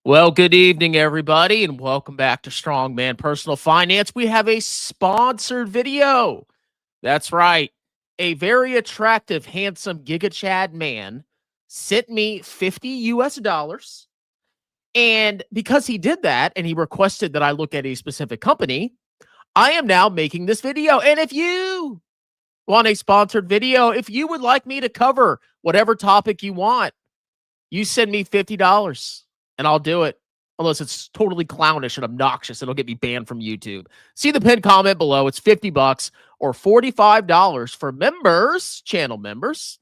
Well, good evening, everybody, and welcome back to Strongman Personal Finance. We have a sponsored video. That's right. A very attractive, handsome Giga Chad man sent me 50 US dollars. And because he did that and he requested that I look at a specific company, I am now making this video. And if you want a sponsored video, if you would like me to cover whatever topic you want, you send me $50 and I'll do it. Unless it's totally clownish and obnoxious, it'll get me banned from YouTube. See the pinned comment below. It's $50 or $45 for members, channel members.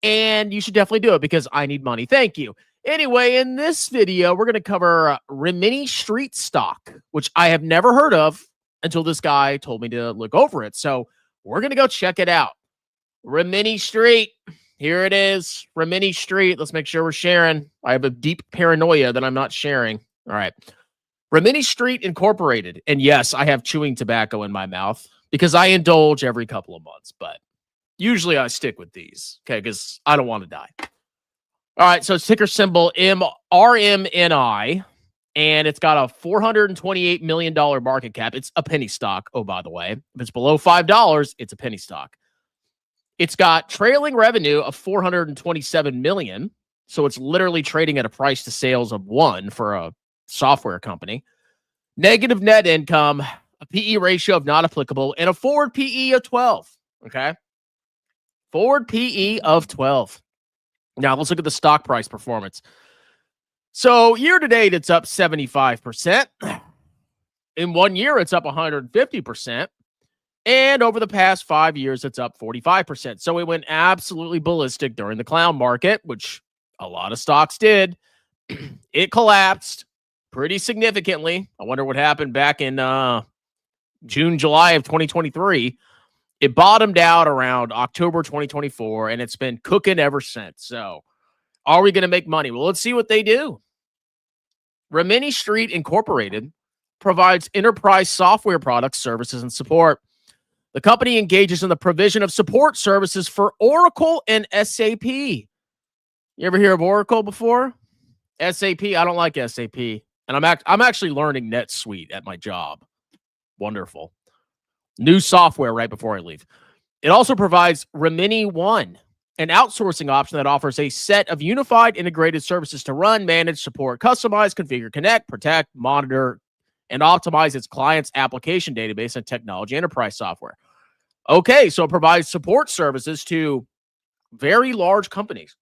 And you should definitely do it because I need money. Thank you. Anyway, in this video, we're going to cover Rimini Street stock, which I have never heard of until this guy told me to look over it. So we're going to go check it out. Rimini Street. Here it is, Rimini Street. Let's make sure we're sharing. I have a deep paranoia that I'm not sharing. All right. Rimini Street Incorporated. And yes, I have chewing tobacco in my mouth because I indulge every couple of months, but usually I stick with these, okay, because I don't want to die. All right, so ticker symbol RMNI, and it's got a $428 million market cap. It's a penny stock, oh, by the way. If it's below $5, it's a penny stock. It's got trailing revenue of $427 million. So it's literally trading at a price to sales of 1 for a software company. Negative net income, a PE ratio of not applicable, and a forward PE of 12. Okay. Forward PE of 12. Now let's look at the stock price performance. So year to date, it's up 75%. In 1 year, it's up 150%. And over the past 5 years, it's up 45%. So it went absolutely ballistic during the clown market, which a lot of stocks did. It collapsed pretty significantly. I wonder what happened back in June, July of 2023. It bottomed out around October 2024, and it's been cooking ever since. So are we going to make money? Well, let's see what they do. Rimini Street Incorporated provides enterprise software products, services, and support. The company engages in the provision of support services for Oracle and SAP. You ever hear of Oracle before? SAP, I don't like SAP. And I'm actually learning NetSuite at my job. Wonderful. New software right before I leave. It also provides Rimini One, an outsourcing option that offers a set of unified integrated services to run, manage, support, customize, configure, connect, protect, monitor, and optimize its clients' application database and technology enterprise software. Okay, so it provides support services to very large companies.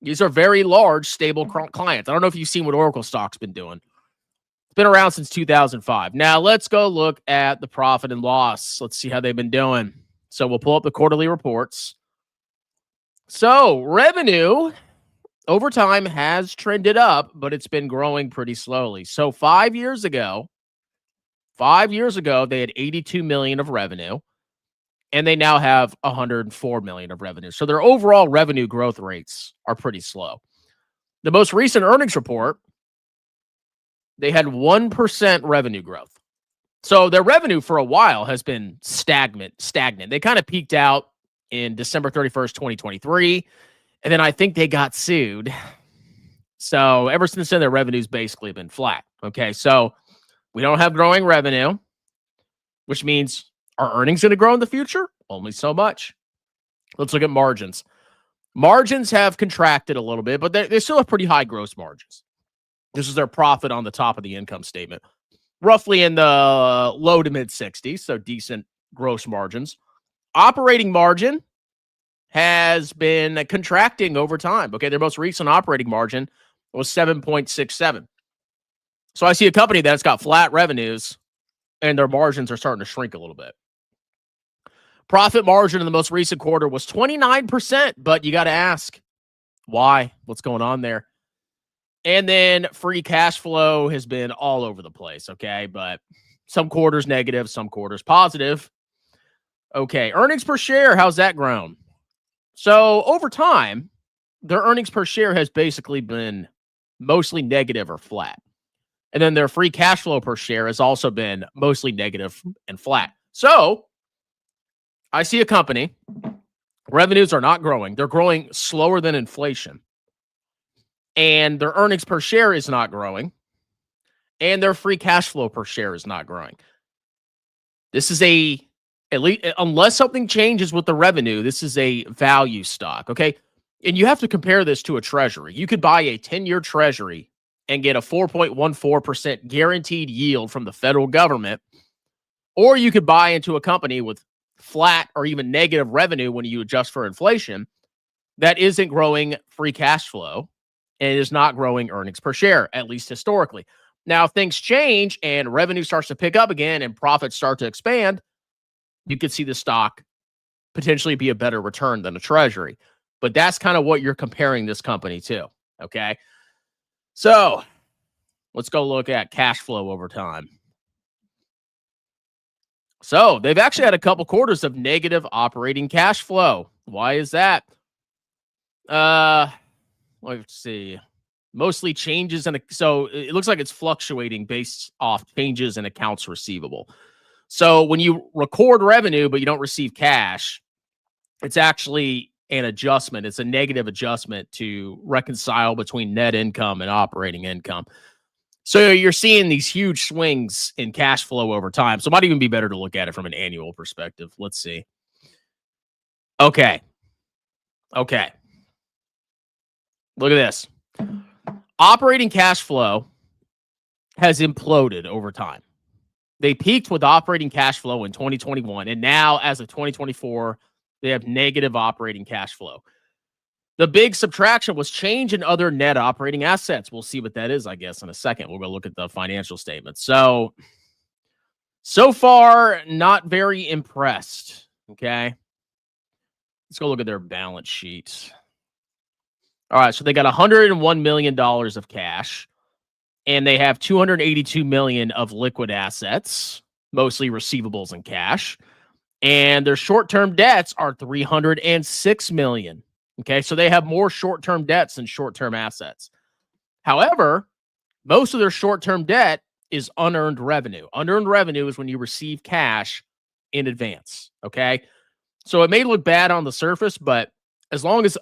These are very large, stable clients. I don't know if you've seen what Oracle stock's been doing. It's been around since 2005. Now, let's go look at the profit and loss. Let's see how they've been doing. So we'll pull up the quarterly reports. So revenue over time has trended up, but it's been growing pretty slowly. So 5 years ago, they had 82 million of revenue, and they now have 104 million of revenue. So their overall revenue growth rates are pretty slow. The most recent earnings report, they had 1% revenue growth. So their revenue for a while has been stagnant. They kind of peaked out in December 31st, 2023, and then I think they got sued. So ever since then, their revenue's basically been flat. Okay, so we don't have growing revenue, which means are earnings going to grow in the future? Only so much. Let's look at margins. Margins have contracted a little bit, but they still have pretty high gross margins. This is their profit on the top of the income statement. Roughly in the low to mid 60s, so decent gross margins. Operating margin has been contracting over time. Okay, their most recent operating margin was 7.67. So I see a company that's got flat revenues and their margins are starting to shrink a little bit. Profit margin in the most recent quarter was 29%, but you got to ask, why? What's going on there? And then free cash flow has been all over the place, okay? But some quarters negative, some quarters positive. Okay, earnings per share, how's that grown? So over time, their earnings per share has basically been mostly negative or flat. And then their free cash flow per share has also been mostly negative and flat. So I see a company, revenues are not growing. They're growing slower than inflation. and their earnings per share is not growing, and their free cash flow per share is not growing. This is at least unless something changes with the revenue, this is a value stock, okay? And you have to compare this to a treasury. You could buy a 10-year treasury and get a 4.14% guaranteed yield from the federal government, or you could buy into a company with flat or even negative revenue when you adjust for inflation that isn't growing free cash flow and is not growing earnings per share, at least historically. Now, if things change and revenue starts to pick up again and profits start to expand, you could see the stock potentially be a better return than a treasury. But that's kind of what you're comparing this company to, okay? So let's go look at cash flow over time. So they've actually had a couple quarters of negative operating cash flow. Why is that? Let's see. Mostly changes in so it looks like it's fluctuating based off changes in accounts receivable. So when you record revenue but you don't receive cash, it's actually an adjustment. It's a negative adjustment to reconcile between net income and operating income. So you're seeing these huge swings in cash flow over time. So it might even be better to look at it from an annual perspective. Let's see. Okay. Look at this. Operating cash flow has imploded over time. They peaked with operating cash flow in 2021, and now as of 2024, they have negative operating cash flow. The big subtraction was change in other net operating assets. We'll see what that is, I guess, in a second. We'll go look at the financial statements. So far, not very impressed, okay? Let's go look at their balance sheet. All right, so they got $101 million of cash, and they have $282 million of liquid assets, mostly receivables and cash. And their short-term debts are $306 million. Okay, so they have more short-term debts than short-term assets. However, most of their short-term debt is unearned revenue. Unearned revenue is when you receive cash in advance. Okay, so it may look bad on the surface, but as long as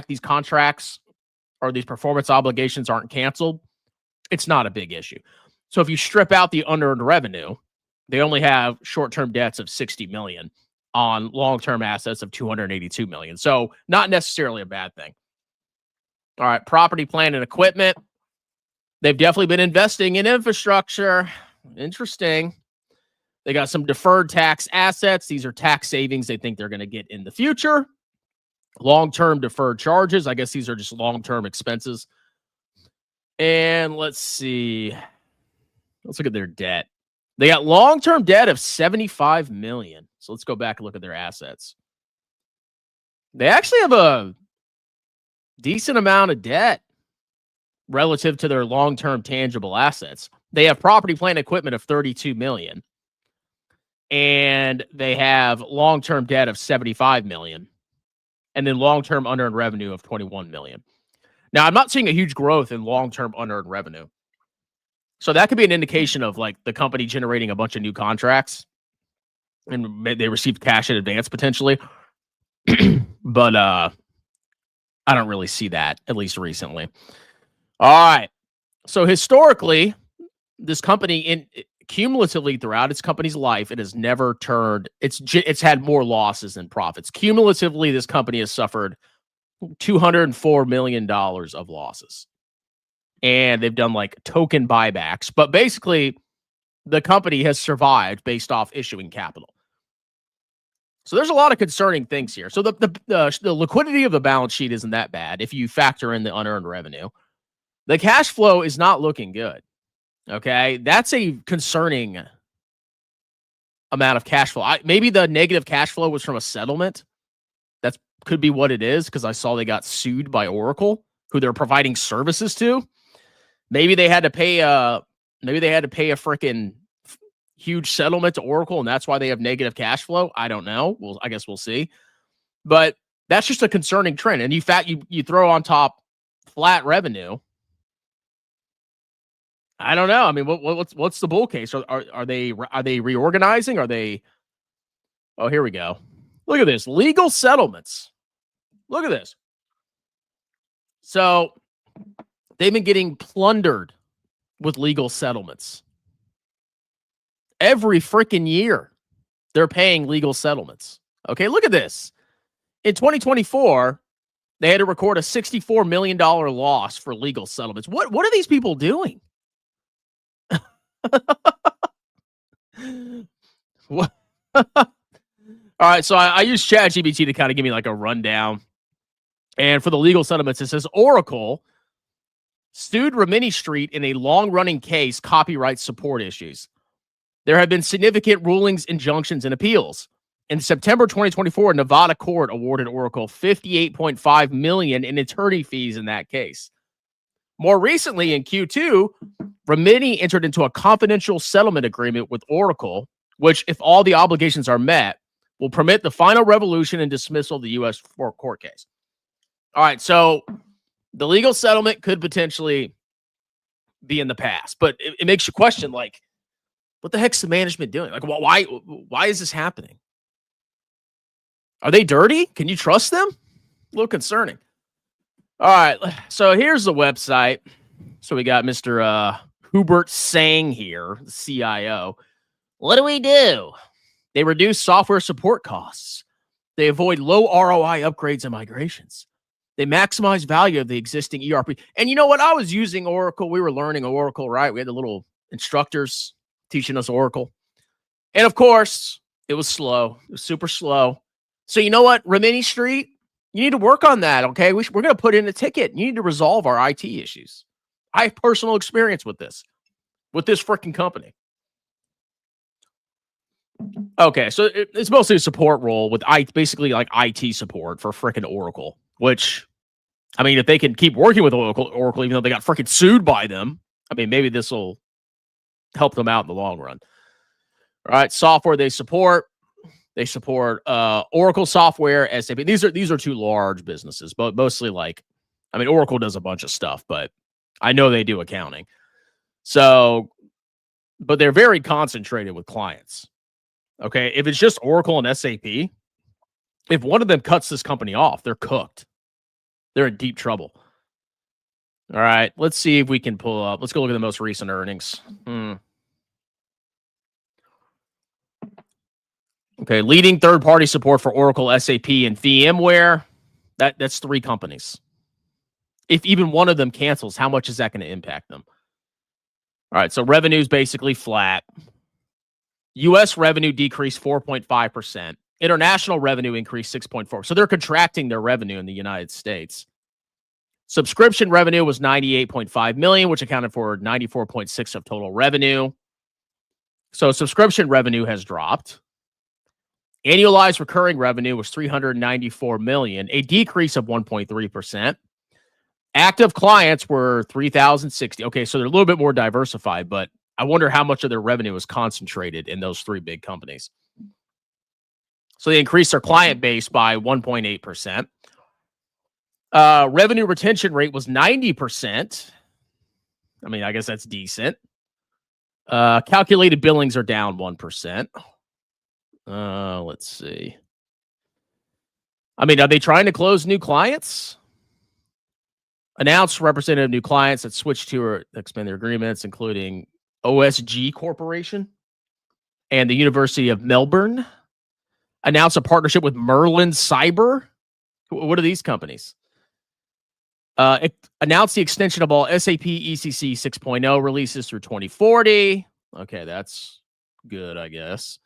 these contracts or these performance obligations aren't canceled, it's not a big issue. So if you strip out the unearned revenue, they only have short-term debts of $60 million on long-term assets of $282 million. So not necessarily a bad thing. All right, property, plant, and equipment. They've definitely been investing in infrastructure. Interesting. They got some deferred tax assets. These are tax savings they think they're going to get in the future. Long-term deferred charges. I guess these are just long-term expenses. And let's see. Let's look at their debt. They got long-term debt of $75 million. So let's go back and look at their assets. They actually have a decent amount of debt relative to their long-term tangible assets. They have property, plant, and equipment of $32 million. And they have long-term debt of $75 million. And then long-term unearned revenue of $21 million. Now, I'm not seeing a huge growth in long-term unearned revenue. So that could be an indication of like the company generating a bunch of new contracts and they received cash in advance potentially. But I don't really see that, at least recently. All right. So historically, this company cumulatively throughout its company's life, it has never turned, it's had more losses than profits. Cumulatively, this company has suffered $204 million of losses. And they've done like token buybacks. But basically, the company has survived based off issuing capital. So there's a lot of concerning things here. So the liquidity of the balance sheet isn't that bad if you factor in the unearned revenue. The cash flow is not looking good. Okay, that's a concerning amount of cash flow. Maybe the negative cash flow was from a settlement. That could be what it is because I saw they got sued by Oracle, who they're providing services to. Maybe they had to pay a freaking huge settlement to Oracle, and that's why they have negative cash flow. I don't know. Well, I guess we'll see. But that's just a concerning trend. And you throw on top flat revenue. I don't know. I mean, what's the bull case? Are they reorganizing? Are they? Oh, here we go. Look at this. Legal settlements. Look at this. So They've been getting plundered with legal settlements. Every freaking year, they're paying legal settlements. Okay, look at this. In 2024, they had to record a $64 million loss for legal settlements. What are these people doing? What? All right, so I use ChatGPT to kind of give me like a rundown. And for the legal settlements, it says Oracle sued Rimini Street in a long-running case, copyright support issues. There have been significant rulings, injunctions, and appeals. In September 2024, a Nevada court awarded Oracle $58.5 million in attorney fees in that case. More recently, in Q2, Rimini entered into a confidential settlement agreement with Oracle, which, if all the obligations are met, will permit the final resolution and dismissal of the U.S. court case. All right, so the legal settlement could potentially be in the past, but it makes you question, like, what the heck's the management doing? Like, why is this happening? Are they dirty? Can you trust them? A little concerning. All right, so here's the website. So we got Mr. Hubert Sang here, the CIO. What do? They reduce software support costs. They avoid low ROI upgrades and migrations. They maximize value of the existing ERP. And you know what? I was using Oracle. We were learning Oracle, right? We had the little instructors teaching us Oracle. And of course, it was slow. It was super slow. So you know what, Rimini Street, you need to work on that, okay? We're going to put in a ticket. You need to resolve our IT issues. I have personal experience with this freaking company. Okay, so it's mostly a support role with basically like IT support for freaking Oracle, which, I mean, if they can keep working with Oracle, even though they got freaking sued by them, I mean, maybe this will help them out in the long run. All right, software they support. They support Oracle software, SAP. These are two large businesses, but mostly like, I mean, Oracle does a bunch of stuff, but I know they do accounting. So, but they're very concentrated with clients. Okay, if it's just Oracle and SAP, if one of them cuts this company off, they're cooked. They're in deep trouble. All right, let's see if we can pull up. Let's go look at the most recent earnings. Okay, leading third-party support for Oracle, SAP, and VMware. That's 3 companies. If even one of them cancels, how much is that going to impact them? All right, so revenue is basically flat. U.S. revenue decreased 4.5%. International revenue increased 6.4%. So they're contracting their revenue in the United States. Subscription revenue was $98.5 million, which accounted for 94.6% of total revenue. So subscription revenue has dropped. Annualized recurring revenue was $394 million, a decrease of 1.3%. Active clients were 3,060. Okay, so they're a little bit more diversified, but I wonder how much of their revenue is concentrated in those 3 big companies. So they increased their client base by 1.8%. Revenue retention rate was 90%. I mean, I guess that's decent. Calculated billings are down 1%. Let's see. I mean, are they trying to close new clients? Announced representative new clients that switched to or expand their agreements, including OSG Corporation and the University of Melbourne. Announced a partnership with Merlin Cyber. What are these companies? It announced the extension of all SAP ECC 6.0 releases through 2040. Okay, that's good, I guess.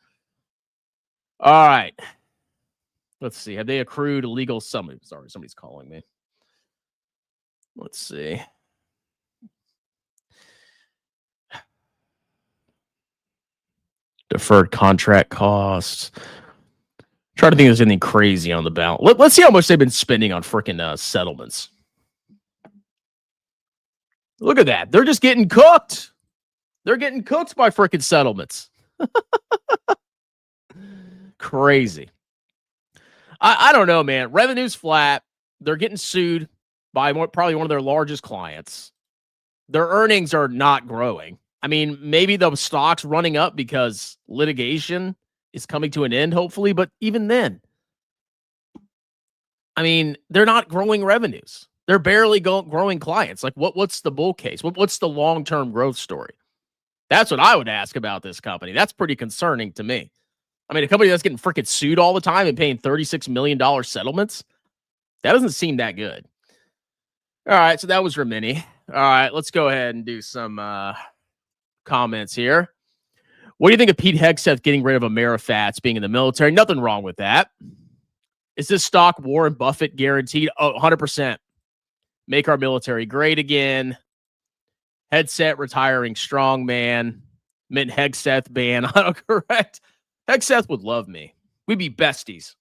All right. Let's see. Have they accrued a legal summary? Sorry, somebody's calling me. Let's see. Deferred contract costs. Trying to think if there's anything crazy on the balance. Let's see how much they've been spending on freaking settlements. Look at that. They're just getting cooked. They're getting cooked by freaking settlements. Crazy. I don't know, man. Revenue's flat. They're getting sued by probably one of their largest clients. Their earnings are not growing. I mean, maybe the stock's running up because litigation is coming to an end, hopefully. But even then, I mean, they're not growing revenues. They're barely growing clients. Like, what's the bull case? What's the long-term growth story? That's what I would ask about this company. That's pretty concerning to me. I mean, a company that's getting freaking sued all the time and paying $36 million settlements, that doesn't seem that good. All right, so that was Rimini. All right, let's go ahead and do some comments here. What do you think of Pete Hegseth getting rid of Amerifats, being in the military? Nothing wrong with that. Is this stock Warren Buffett guaranteed? Oh, 100%. Make our military great again. Headset retiring strongman. Mint Hegseth ban. Autocorrect. Hegseth would love me. We'd be besties.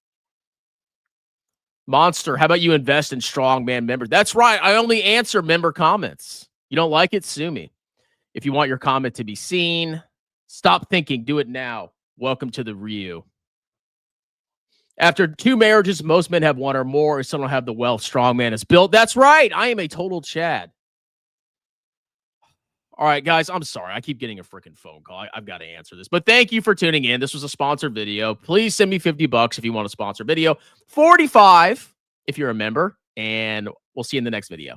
Monster, how about you invest in strongman members? That's right. I only answer member comments. You don't like it? Sue me. If you want your comment to be seen, stop thinking. Do it now. Welcome to the Ryu. After 2 marriages, most men have 1 or more. Some don't have the wealth strongman is built. That's right. I am a total Chad. All right, guys, I'm sorry. I keep getting a freaking phone call. I've got to answer this. But thank you for tuning in. This was a sponsored video. Please send me $50 if you want a sponsored video. $45 if you're a member. And we'll see you in the next video.